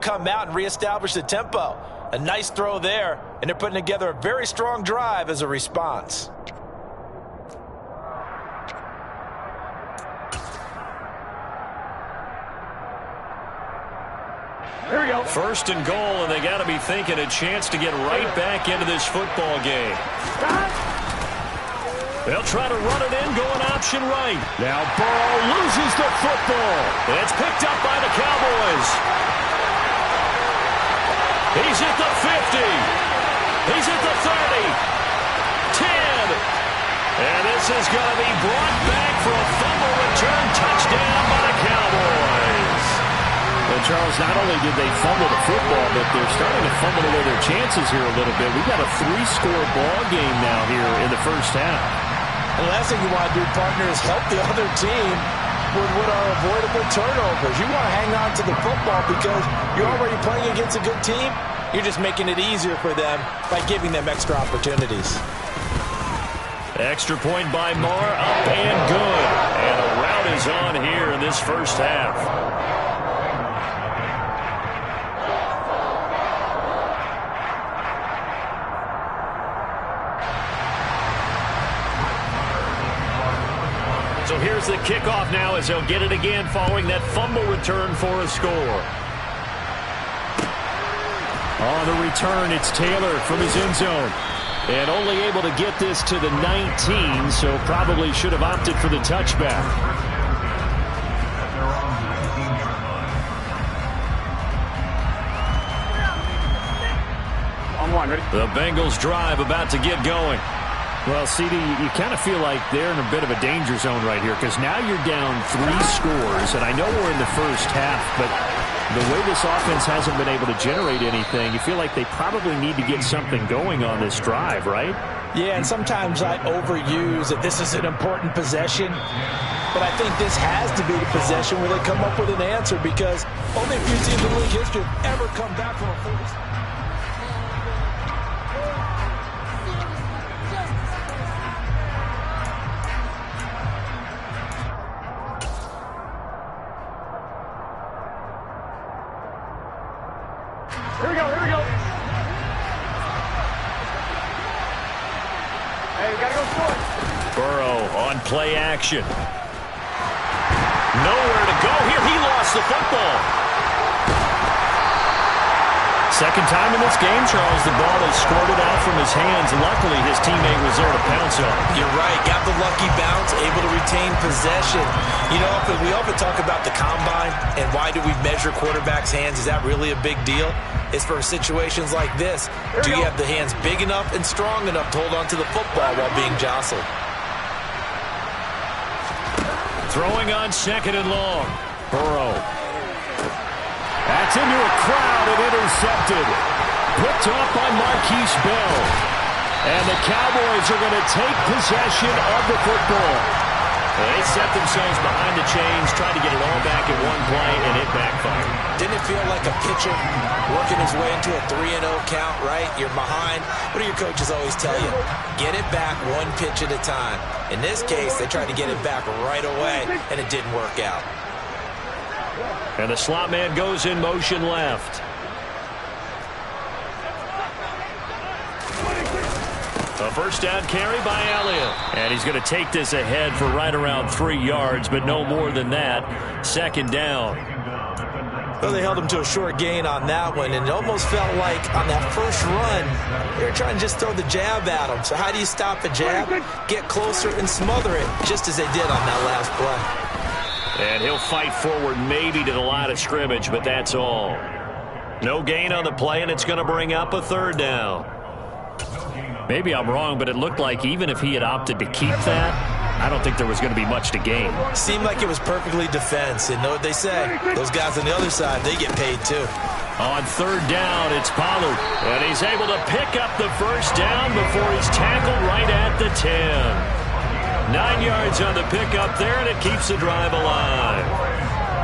come out and reestablish the tempo. A nice throw there, and they're putting together a very strong drive as a response. Here we go. First and goal, and they got to be thinking a chance to get right back into this football game. They'll try to run it in, going option right. Now Burrow loses the football. It's picked up by the Cowboys. He's at the 50. He's at the 30. 10. And this is going to be brought back for a fumble return touchdown by the Cowboys. Well, Charles, not only did they fumble the football, but they're starting to fumble away their chances here a little bit. We've got a 3-score ball game now here in the first half. The last thing you want to do, partner, is help the other team with what are avoidable turnovers. You want to hang on to the football because you're already playing against a good team. You're just making it easier for them by giving them extra opportunities. Extra point by Marr, up and good. And a rout is on here in this first half. So here's the kickoff now as he'll get it again following that fumble return for a score. On the return, it's Taylor from his end zone. And only able to get this to the 19, so probably should have opted for the touchback. On one, ready? The Bengals drive about to get going. Well, CD, you kind of feel like they're in a bit of a danger zone right here because now you're down 3 scores, and I know we're in the first half, but the way this offense hasn't been able to generate anything, you feel like they probably need to get something going on this drive, right? Yeah, and sometimes I overuse that this is an important possession, but I think this has to be the possession where they come up with an answer because only a few teams in league history have ever come back from a fourth. Here we go, here we go. Hey, we gotta go short. Burrow on play action. Nowhere to go here. He lost the football. Second time in this game, Charles, the ball has squirted out from his hands. Luckily, his teammate was there to pounce on it. You're right. Got the lucky bounce, able to retain possession. You know, we often talk about the combine and why do we measure quarterbacks' hands? Is that really a big deal? It's for situations like this. Do you have the hands big enough and strong enough to hold on to the football while being jostled? Throwing on second and long. Burrow. That's into a crowd and intercepted. Picked off by Marquise Bell. And the Cowboys are going to take possession of the football. They set themselves behind the chains, tried to get it all back in one play, and it backfired. Didn't it feel like a pitcher working his way into a 3-0 count, right? You're behind. What do your coaches always tell you? Get it back one pitch at a time. In this case, they tried to get it back right away, and it didn't work out. And the slot man goes in motion left. A first down carry by Elliott. And he's going to take this ahead for right around 3 yards, but no more than that. Second down. Well, they held him to a short gain on that one, and it almost felt like on that first run, they were trying to just throw the jab at him. So how do you stop a jab? Get closer and smother it, just as they did on that last play. And he'll fight forward maybe to the line of scrimmage, but that's all. No gain on the play, and it's going to bring up a third down. Maybe I'm wrong, but it looked like even if he had opted to keep that, I don't think there was going to be much to gain. Seemed like it was perfectly defense, and know what they say. Those guys on the other side, they get paid too. On third down, it's Pollard. And he's able to pick up the first down before he's tackled right at the 10. 9 yards on the pickup there, and it keeps the drive alive.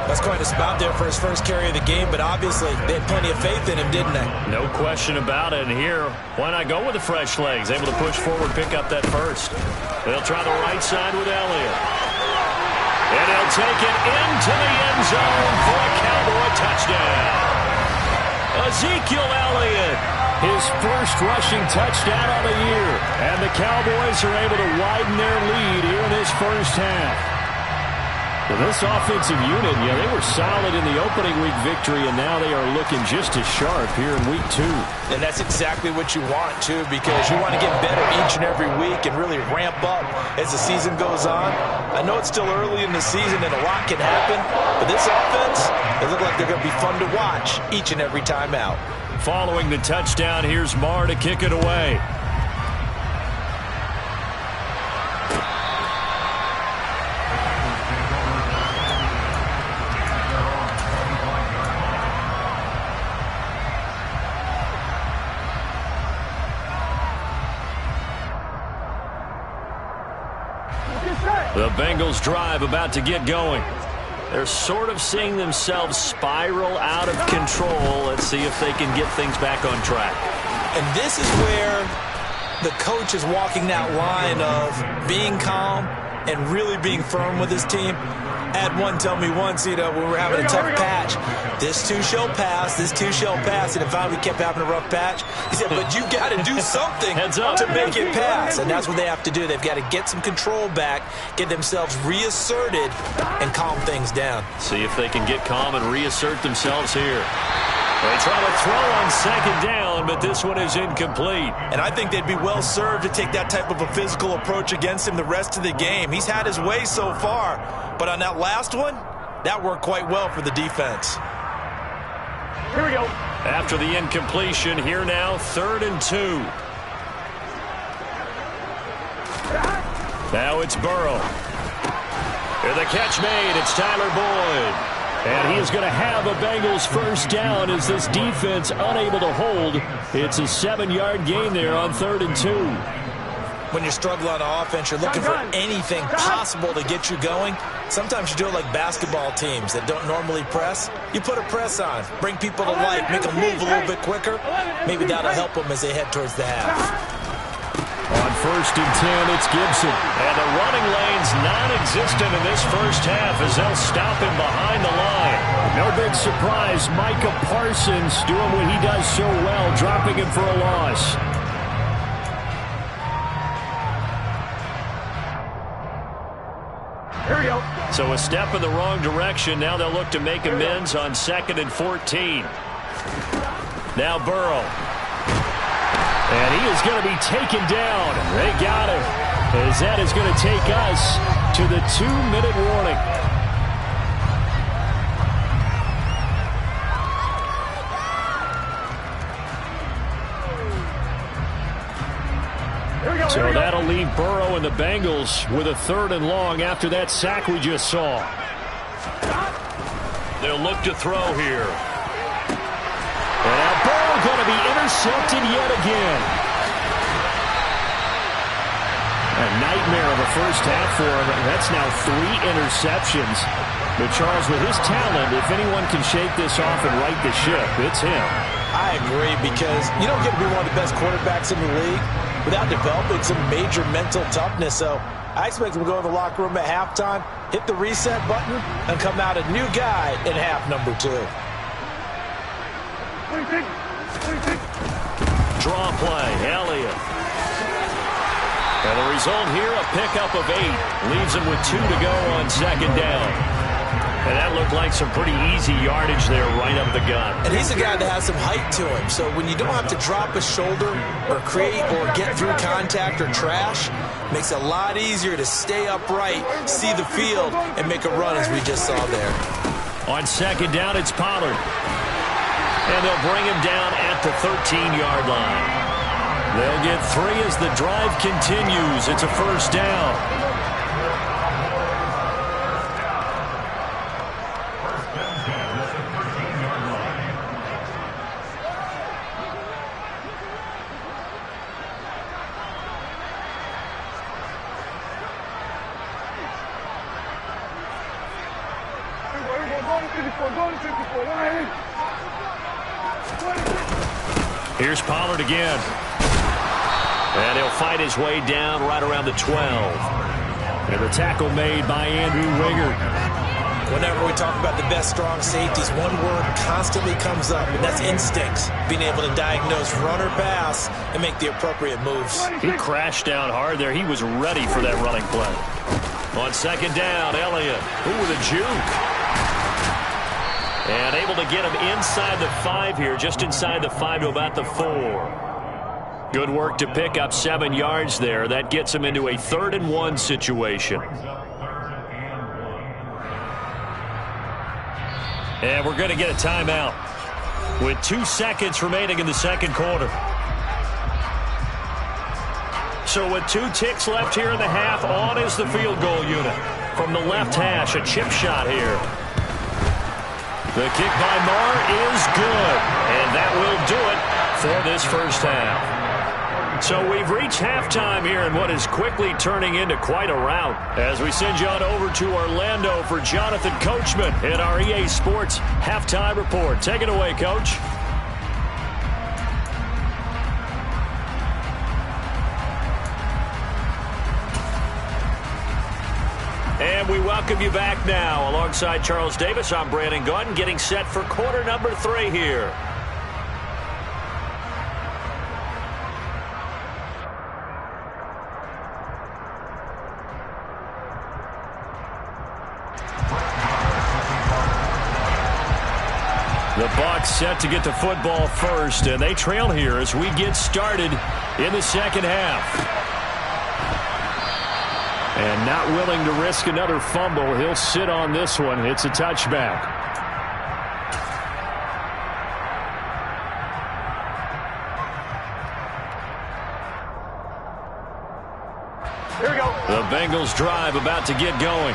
That's quite a spot there for his first carry of the game, but obviously they had plenty of faith in him, didn't they? No question about it. And here, why not go with the fresh legs? Able to push forward, pick up that first. They'll try the right side with Elliott. And he'll take it into the end zone for a Cowboy touchdown. Ezekiel Elliott. His first rushing touchdown of the year. And the Cowboys are able to widen their lead here in this first half. Well, this offensive unit, yeah, they were solid in the opening week victory, and now they are looking just as sharp here in week 2. And that's exactly what you want, too, because you want to get better each and every week and really ramp up as the season goes on. I know it's still early in the season and a lot can happen, but this offense, they look like they're going to be fun to watch each and every time out. Following the touchdown, here's Marr to kick it away. The Bengals drive about to get going. They're sort of seeing themselves spiral out of control. Let's see if they can get things back on track. And this is where the coach is walking that line of being calm and really being firm with his team. I had one tell me once, when we were having a tough patch, this too shall pass, this too shall pass, and it finally kept having a rough patch. He said, but you got to do something to make it pass, and that's what they have to do. They've got to get some control back, get themselves reasserted, and calm things down. See if they can get calm and reassert themselves here. They try to throw on second down, but this one is incomplete. And I think they'd be well served to take that type of a physical approach against him the rest of the game. He's had his way so far, but on that last one, that worked quite well for the defense. Here we go. After the incompletion, here now, 3rd and 2. Now it's Burrow. And the catch made. It's Tyler Boyd. And he is going to have a Bengals first down as this defense unable to hold. It's a 7-yard gain there on 3rd and 2. When you struggle on offense, you're looking for anything possible to get you going. Sometimes you do it like basketball teams that don't normally press. You put a press on, bring people to life, make them move a little bit quicker. Maybe that'll help them as they head towards the half. On 1st and 10, it's Gibson. And the running lane's non-existent in this first half as they'll stop him behind the line. No big surprise, Micah Parsons doing what he does so well, dropping him for a loss. Here we go. So a step in the wrong direction. Now they'll look to make amends on 2nd and 14. Now Burrow. And he is going to be taken down. They got him. As that is going to take us to the 2-minute warning. So that'll leave Burrow and the Bengals with a 3rd and long after that sack we just saw. They'll look to throw here. And now Burrow going to be intercepted yet again. A nightmare of a first half for him. That's now 3 interceptions. But Charles, with his talent, if anyone can shake this off and right the ship, it's him. I agree, because you don't get to be one of the best quarterbacks in the league without developing some major mental toughness. So I expect him to go in the locker room at halftime, hit the reset button, and come out a new guy in half number 2. Draw play, Elliott. And the result here, a pickup of 8. Leaves him with 2 to go on 2nd down. And that looked like some pretty easy yardage there right up the gut. And he's a guy that has some height to him. So when you don't have to drop a shoulder or create or get through contact or trash, makes it a lot easier to stay upright, see the field, and make a run as we just saw there. On 2nd down, it's Pollard. And they'll bring him down at the 13-yard line. They'll get 3 as the drive continues. It's a first down. Here's Pollard again. And he'll fight his way down right around the 12. And the tackle made by Andrew Wingard. Whenever we talk about the best strong safeties, one word constantly comes up, and that's instincts. Being able to diagnose run or pass and make the appropriate moves. He crashed down hard there. He was ready for that running play. On second down, Elliott. Ooh, with a juke. And able to get him inside the 5 here, just inside the 5 to about the 4. Good work to pick up 7 yards there. That gets him into a 3rd and 1 situation. And we're going to get a timeout with 2 seconds remaining in the second quarter. So with 2 ticks left here in the half, on is the field goal unit. From the left hash, a chip shot here. The kick by Marr is good, and that will do it for this first half. So we've reached halftime here in what is quickly turning into quite a rout. As we send you on over to Orlando for Jonathan Coachman in our EA Sports Halftime Report. Take it away, Coach. And we welcome you back now. Alongside Charles Davis, I'm Brandon Gunn, getting set for quarter number 3 here. The Bucs set to get the football first, and they trail here as we get started in the second half. And not willing to risk another fumble. He'll sit on this one. It's a touchback. Here we go. The Bengals drive about to get going.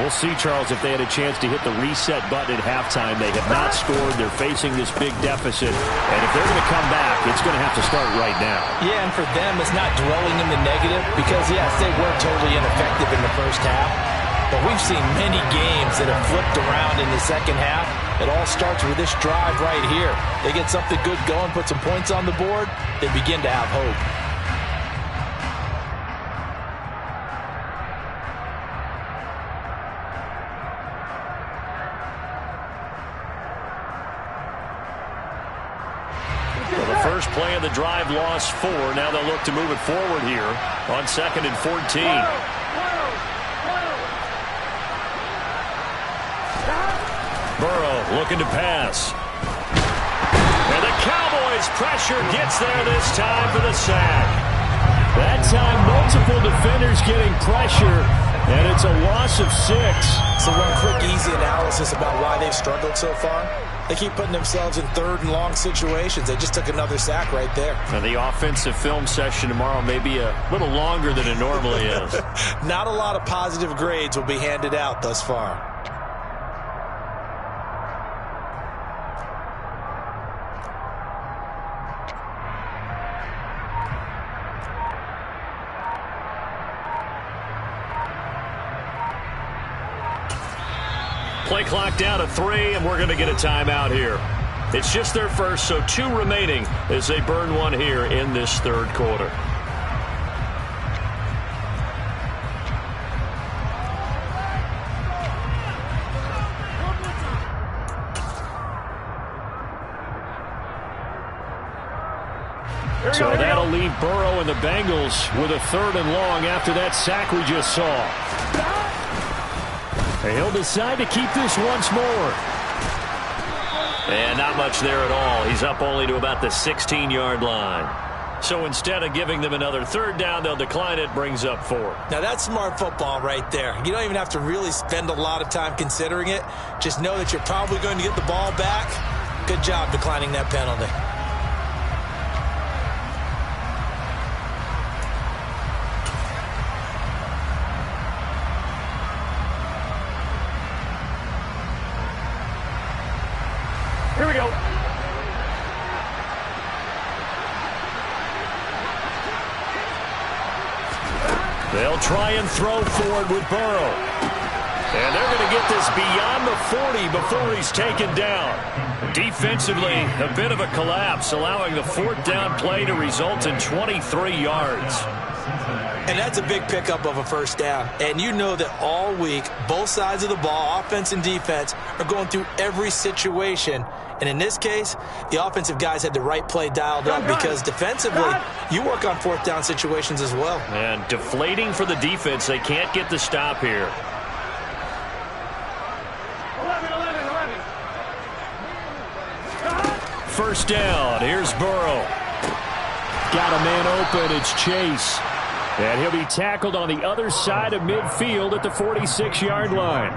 We'll see, Charles, if they had a chance to hit the reset button at halftime. They have not scored. They're facing this big deficit. And if they're going to come back, it's going to have to start right now. Yeah, and for them, it's not dwelling in the negative because, yes, they were totally ineffective in the first half. But we've seen many games that have flipped around in the second half. It all starts with this drive right here. They get something good going, put some points on the board, they begin to have hope. First play of the drive, lost 4. Now they'll look to move it forward here on 2nd and 14. Burrow looking to pass. And the Cowboys' pressure gets there this time for the sack. That time, multiple defenders getting pressure, and it's a loss of 6. So one quick, easy analysis about why they've struggled so far. They keep putting themselves in 3rd and long situations. They just took another sack right there. And the offensive film session tomorrow may be a little longer than it normally is. Not a lot of positive grades will be handed out thus far. Play clock down to 3, and we're going to get a timeout here. It's just their first, so 2 remaining as they burn one here in this 3rd quarter. So that'll leave Burrow and the Bengals with a 3rd and long after that sack we just saw. He'll decide to keep this once more. And not much there at all. He's up only to about the 16-yard line. So instead of giving them another 3rd down, they'll decline it, brings up 4. Now that's smart football right there. You don't even have to really spend a lot of time considering it. Just know that you're probably going to get the ball back. Good job declining that penalty. Here we go. They'll try and throw forward with Burrow. And they're going to get this beyond the 40 before he's taken down. Defensively, a bit of a collapse, allowing the 4th down play to result in 23 yards. And that's a big pickup of a first down. And you know that all week, both sides of the ball, offense and defense, are going through every situation. And in this case, the offensive guys had the right play dialed up because defensively, you work on fourth down situations as well. And deflating for the defense. They can't get the stop here. 11. First down. Here's Burrow. Got a man open. It's Chase. And he'll be tackled on the other side of midfield at the 46-yard line.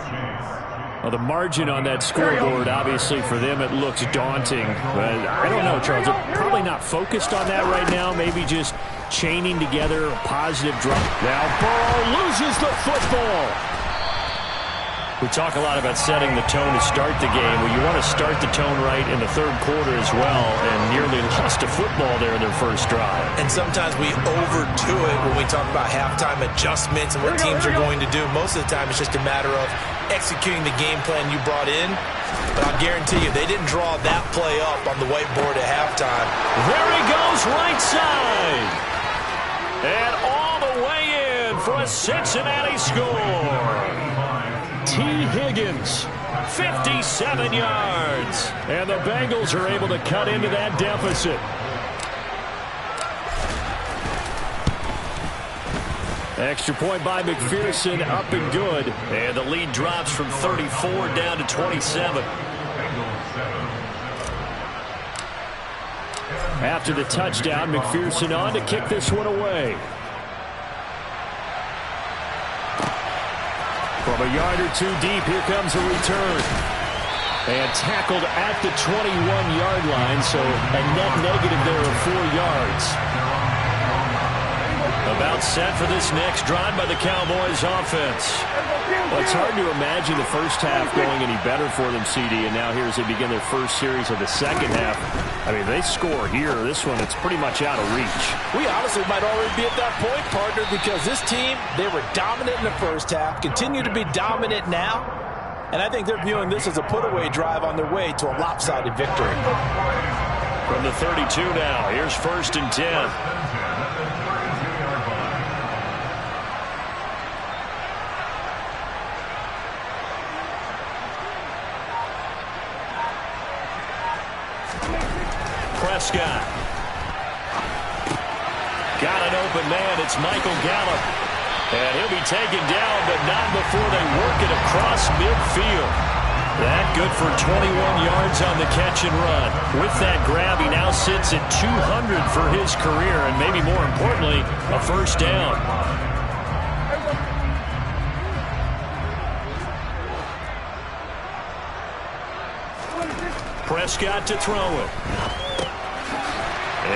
Well, the margin on that scoreboard, obviously, for them, it looks daunting. But I don't know, Charles. They're probably not focused on that right now. Maybe just chaining together a positive drop. Now Burrow loses the football. We talk a lot about setting the tone to start the game. Well, you want to start the tone right in the third quarter as well, and nearly lost a football there in their first drive. And sometimes we overdo it when we talk about halftime adjustments and what teams are going to do. Most of the time, it's just a matter of executing the game plan you brought in. But I'll guarantee you, they didn't draw that play up on the whiteboard at halftime. There he goes, right side. And all the way in for a Cincinnati score. T. Higgins, 57 yards. And the Bengals are able to cut into that deficit. Extra point by McPherson, up and good. And the lead drops from 34 down to 27. After the touchdown, McPherson on to kick this one away. From a yard or two deep, here comes a return. And tackled at the 21-yard line, so a net negative there of 4 yards. About set for this next drive by the Cowboys offense. Well, it's hard to imagine the first half going any better for them, CD, and now here as they begin their first series of the second half. I mean, they score here. This one, it's pretty much out of reach. We honestly might already be at that point, partner, because this team, they were dominant in the first half, continue to be dominant now, and I think they're viewing this as a put-away drive on their way to a lopsided victory. From the 32 now, here's 1st and 10. Prescott. Got an open man. It's Michael Gallup. And he'll be taken down, but not before they work it across midfield. That good for 21 yards on the catch and run. With that grab, he now sits at 200 for his career, and maybe more importantly, a first down. Prescott to throw it.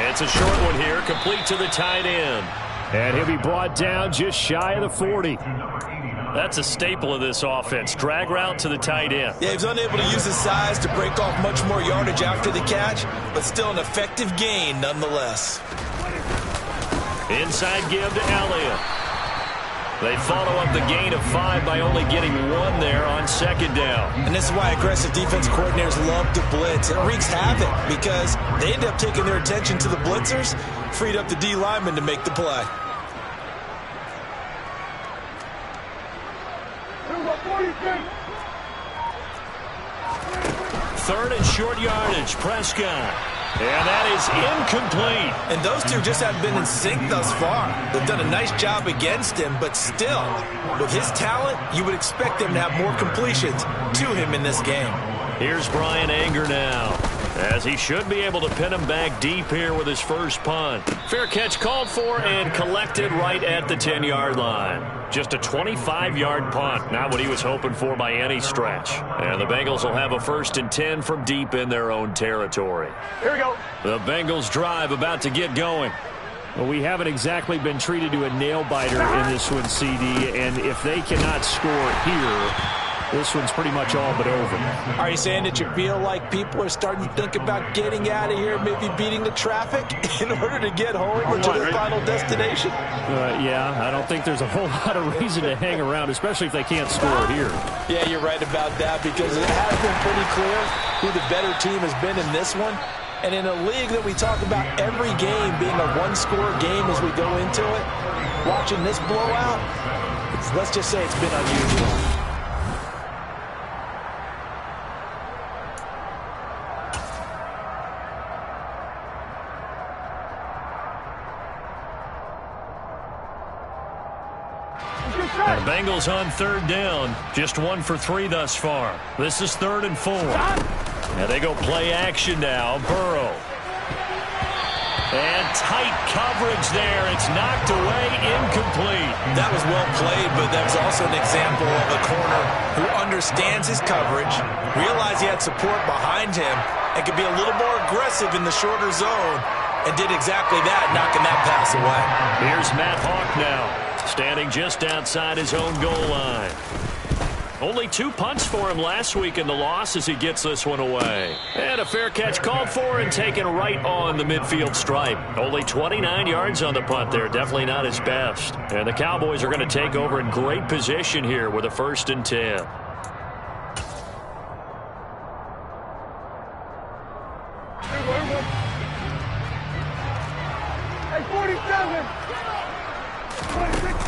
It's a short one here, complete to the tight end. And he'll be brought down just shy of the 40. That's a staple of this offense. Drag route to the tight end. Yeah, he was unable to use his size to break off much more yardage after the catch, but still an effective gain nonetheless. Inside give to Elliott. They follow up the gain of 5 by only getting 1 there on second down. And this is why aggressive defense coordinators love to blitz. It wreaks havoc because they end up taking their attention to the blitzers, freed up the D lineman to make the play. Third and short yardage, Prescott. And that is incomplete. And those two just haven't been in sync thus far. They've done a nice job against him, but still, with his talent, you would expect them to have more completions to him in this game. Here's Brian Anger now, as he should be able to pin him back deep here with his first punt. Fair catch called for and collected right at the 10-yard line. Just a 25-yard punt, not what he was hoping for by any stretch. And the Bengals will have a 1st and 10 from deep in their own territory. Here we go. The Bengals drive about to get going. Well, we haven't exactly been treated to a nail-biter in this one, CD, and if they cannot score here, this one's pretty much all but over. Are you saying that you feel like people are starting to think about getting out of here, maybe beating the traffic in order to get home or to their final destination? Yeah, I don't think there's a whole lot of reason to hang around, especially if they can't score here. Yeah, you're right about that because it has been pretty clear who the better team has been in this one. And in a league that we talk about every game being a one-score game as we go into it, watching this blowout, let's just say it's been unusual. And the Bengals on third down. Just 1 for 3 thus far. This is 3rd and 4. And they go play action now. Burrow. And tight coverage there. It's knocked away, incomplete. That was well played, but that was also an example of a corner who understands his coverage, realized he had support behind him, and could be a little more aggressive in the shorter zone, and did exactly that, knocking that pass away. Here's Matt Hawk now, standing just outside his own goal line. Only 2 punts for him last week in the loss as he gets this one away. And a fair catch called for and taken right on the midfield stripe. Only 29 yards on the punt there. Definitely not his best. And the Cowboys are going to take over in great position here with a 1st and 10.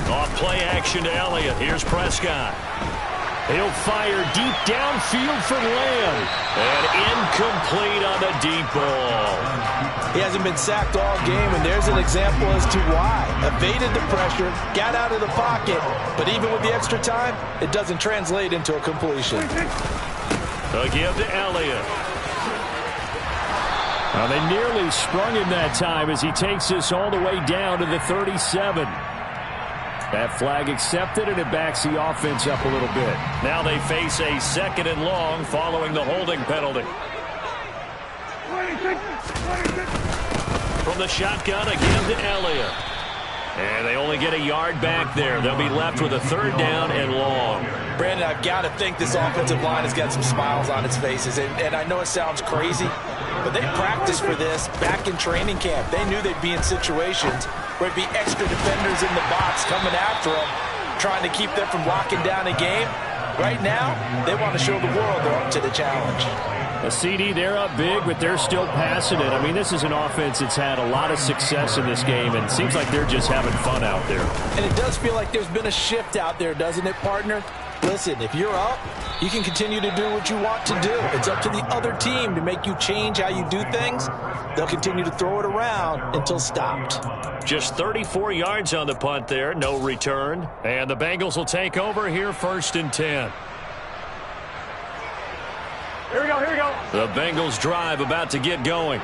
Off play action to Elliott. Here's Prescott. He'll fire deep downfield for Lamb. And incomplete on the deep ball. He hasn't been sacked all game, and there's an example as to why. Evaded the pressure, got out of the pocket, but even with the extra time, it doesn't translate into a completion. A give to Elliott. Well, they nearly sprung him that time as he takes this all the way down to the 37. That flag accepted, and it backs the offense up a little bit. Now they face a 2nd and long following the holding penalty. From the shotgun, a give to Elliott. And they only get a yard back there. They'll be left with a 3rd down and long. Brandon, I've got to think this offensive line has got some smiles on its faces. And I know it sounds crazy, but they practiced for this back in training camp. They knew they'd be in situations where it'd be extra defenders in the box coming after them, trying to keep them from locking down a game. Right now, they want to show the world they're up to the challenge. A CD, they're up big, but they're still passing it. I mean, this is an offense that's had a lot of success in this game, and it seems like they're just having fun out there. And it does feel like there's been a shift out there, doesn't it, partner? Listen, if you're up, you can continue to do what you want to do. It's up to the other team to make you change how you do things. They'll continue to throw it around until stopped. Just 34 yards on the punt there, no return. And the Bengals will take over here 1st and 10. Here we go, here we go. The Bengals drive about to get going.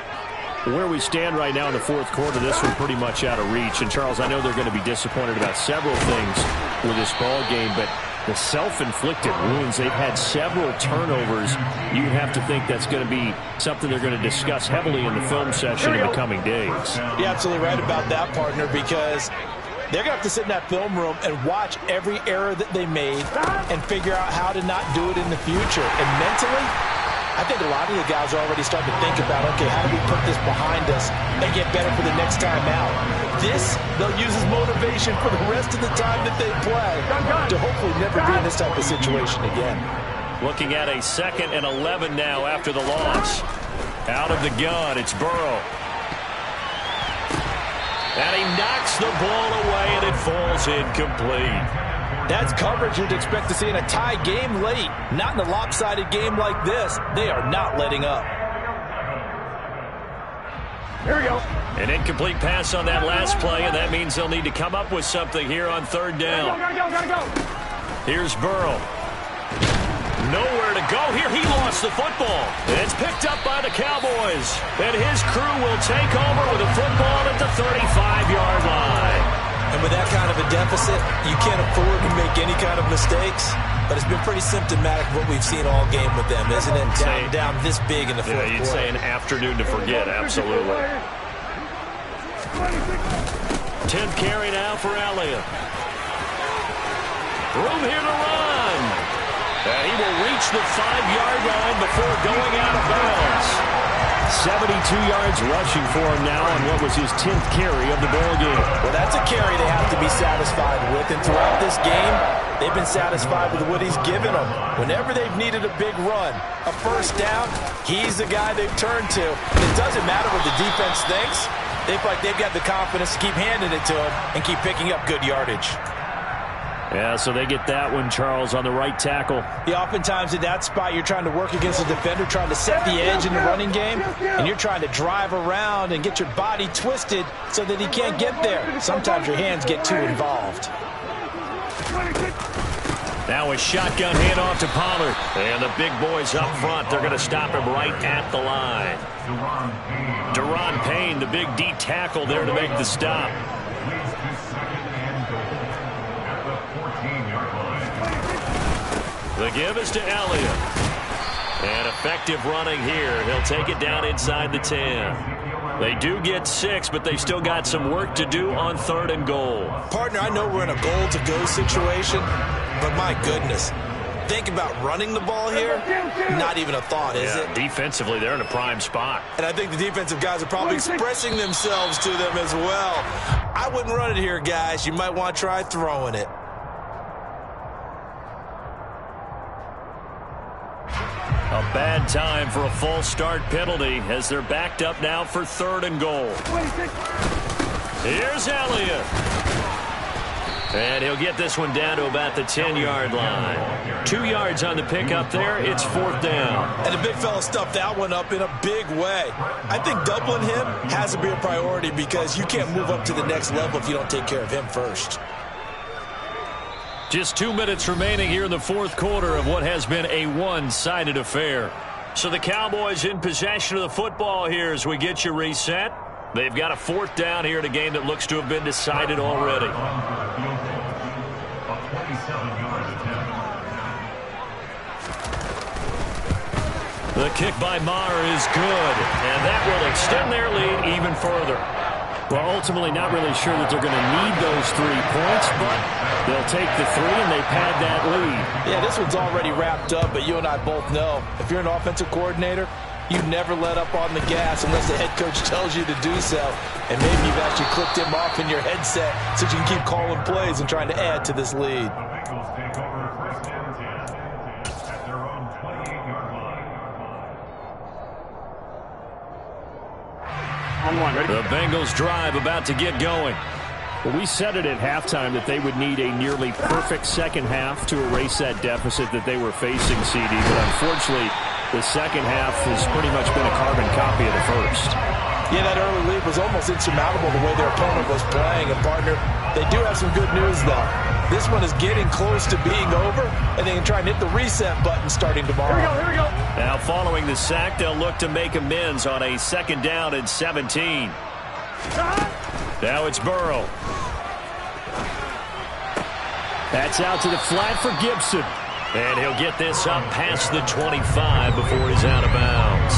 Where we stand right now in the 4th quarter, this one pretty much out of reach. And, Charles, I know they're going to be disappointed about several things with this ball game, but the self-inflicted wounds, they've had several turnovers. You have to think that's going to be something they're going to discuss heavily in the film session in the coming days. You're absolutely right about that, partner, because they're going to have to sit in that film room and watch every error that they made and figure out how to not do it in the future. And mentally, I think a lot of the guys are already starting to think about, okay, how do we put this behind us and get better for the next time out? This, they'll use as motivation for the rest of the time that they play to hopefully never be in this type of situation again. Looking at a 2nd and 11 now after the loss. Out of the gun, it's Burrow. And he knocks the ball away, and it falls incomplete. That's coverage you'd expect to see in a tie game late. Not in a lopsided game like this. They are not letting up. Here we go. An incomplete pass on that last play, and that means they'll need to come up with something here on 3rd down. Gotta go. Here's Burrow. Nowhere to go here. He lost the football. It's picked up by the Cowboys. And his crew will take over with a football at the 35-yard line. And with that kind of a deficit, you can't afford to make any kind of mistakes. But it's been pretty symptomatic of what we've seen all game with them, isn't it? Down this big in the 4th quarter. You'd say an afternoon to forget, absolutely. 10th carry now for Elliott. Room here to run. And he will reach the 5-yard line before going out of bounds. 72 yards rushing for him now on what was his 10th carry of the ball game. Well, that's a carry they have to be satisfied with. And throughout this game, they've been satisfied with what he's given them. Whenever they've needed a big run, a first down, he's the guy they've turned to. It doesn't matter what the defense thinks. They feel like they've got the confidence to keep handing it to him and keep picking up good yardage. Yeah, so they get that one, Charles, on the right tackle. Yeah, oftentimes in that spot, you're trying to work against a defender, trying to set the edge in the running game, and you're trying to drive around and get your body twisted so that he can't get there. Sometimes your hands get too involved. Now a shotgun handoff to Pollard. And the big boys up front, they're going to stop him right at the line. Deron Payne, the big D tackle there to make the stop. The give is to Elliott. And effective running here. He'll take it down inside the 10. They do get 6, but they've still got some work to do on 3rd and goal. Partner, I know we're in a goal-to-go situation, but my goodness, think about running the ball here. Not even a thought, is it? Defensively, they're in a prime spot. And I think the defensive guys are probably expressing themselves to them as well. I wouldn't run it here, guys. You might want to try throwing it. A bad time for a false start penalty as they're backed up now for 3rd and goal. Here's Elliott. And he'll get this one down to about the 10-yard line. 2 yards on the pickup there. It's 4th down. And the big fella stuffed that one up in a big way. I think doubling him has to be a priority because you can't move up to the next level if you don't take care of him first. Just 2 minutes remaining here in the 4th quarter of what has been a one-sided affair. So the Cowboys in possession of the football here as we get you reset. They've got a 4th down here in a game that looks to have been decided already. The kick by Maher is good, and that will extend their lead even further. Well, ultimately not really sure that they're going to need those 3 points, but they'll take the 3 and they pad that lead. Yeah, this one's already wrapped up, but you and I both know if you're an offensive coordinator, you never let up on the gas unless the head coach tells you to do so. And maybe you've actually clicked him off in your headset so you can keep calling plays and trying to add to this lead. The Bengals drive about to get going. Well, we said it at halftime that they would need a nearly perfect second half to erase that deficit that they were facing, CD. But unfortunately, the second half has pretty much been a carbon copy of the first. Yeah, that early lead was almost insurmountable the way their opponent was playing. And, partner, they do have some good news, though. This one is getting close to being over, and they can try and hit the reset button starting tomorrow. Here we go. Now, following the sack, they'll look to make amends on a 2nd down and 17. Now it's Burrow. That's out to the flat for Gibson. And he'll get this up past the 25 before he's out of bounds.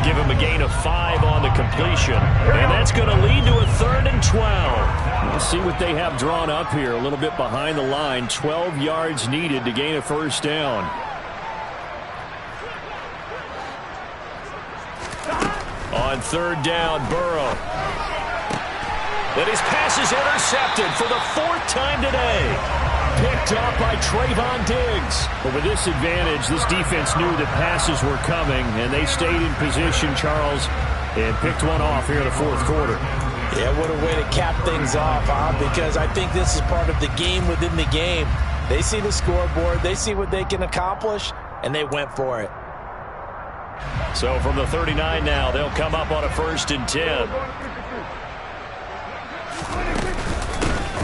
Give him a gain of 5 on the completion. And that's going to lead to a 3rd and 12. We'll see what they have drawn up here. A little bit behind the line. 12 yards needed to gain a 1st down. On 3rd down, Burrow. And his pass is intercepted for the 4th time today. Picked off by Trayvon Diggs. But with this advantage, this defense knew that passes were coming, and they stayed in position, Charles, and picked one off here in the 4th quarter. Yeah, what a way to cap things off, huh? Because I think this is part of the game within the game. They see the scoreboard, they see what they can accomplish, and they went for it. So from the 39 now, they'll come up on a 1st and 10.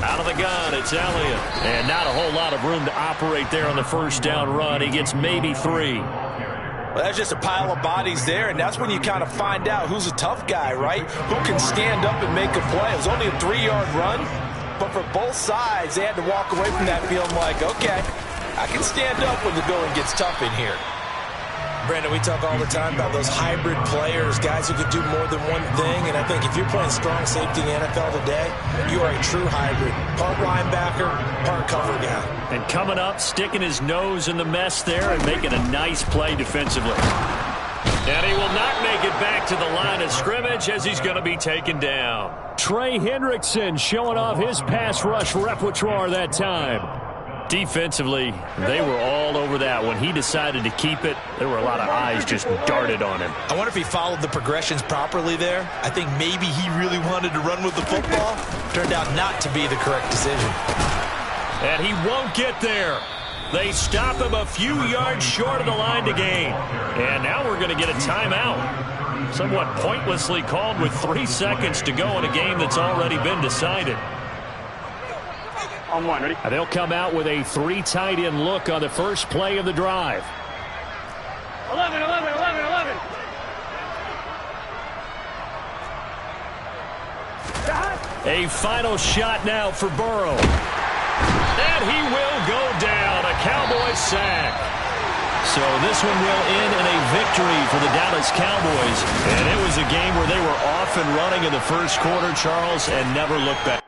Out of the gun, it's Elliott. And not a whole lot of room to operate there on the 1st down run. He gets maybe 3. Well, that's just a pile of bodies there, and that's when you kind of find out who's a tough guy, right? Who can stand up and make a play. It was only a 3-yard run, but for both sides, they had to walk away from that feeling like, okay, I can stand up when the going gets tough in here. Brandon, we talk all the time about those hybrid players, guys who can do more than one thing, and I think if you're playing strong safety in the NFL today, you are a true hybrid. Part linebacker, part cover guy. And coming up, sticking his nose in the mess there and making a nice play defensively. And he will not make it back to the line of scrimmage as he's going to be taken down. Trey Hendrickson showing off his pass rush repertoire that time. Defensively, they were all over that. When he decided to keep it, there were a lot of eyes just darted on him. I wonder if he followed the progressions properly there. I think maybe he really wanted to run with the football. Turned out not to be the correct decision. And he won't get there. They stop him a few yards short of the line to gain. And now we're going to get a timeout. Somewhat pointlessly called with 3 seconds to go in a game that's already been decided. On one, ready? And they'll come out with a 3 tight end look on the first play of the drive. 11, 11, 11, 11. A final shot now for Burrow. And he will go down. A Cowboys sack. So this one will end in a victory for the Dallas Cowboys. And it was a game where they were off and running in the first quarter, Charles, and never looked back.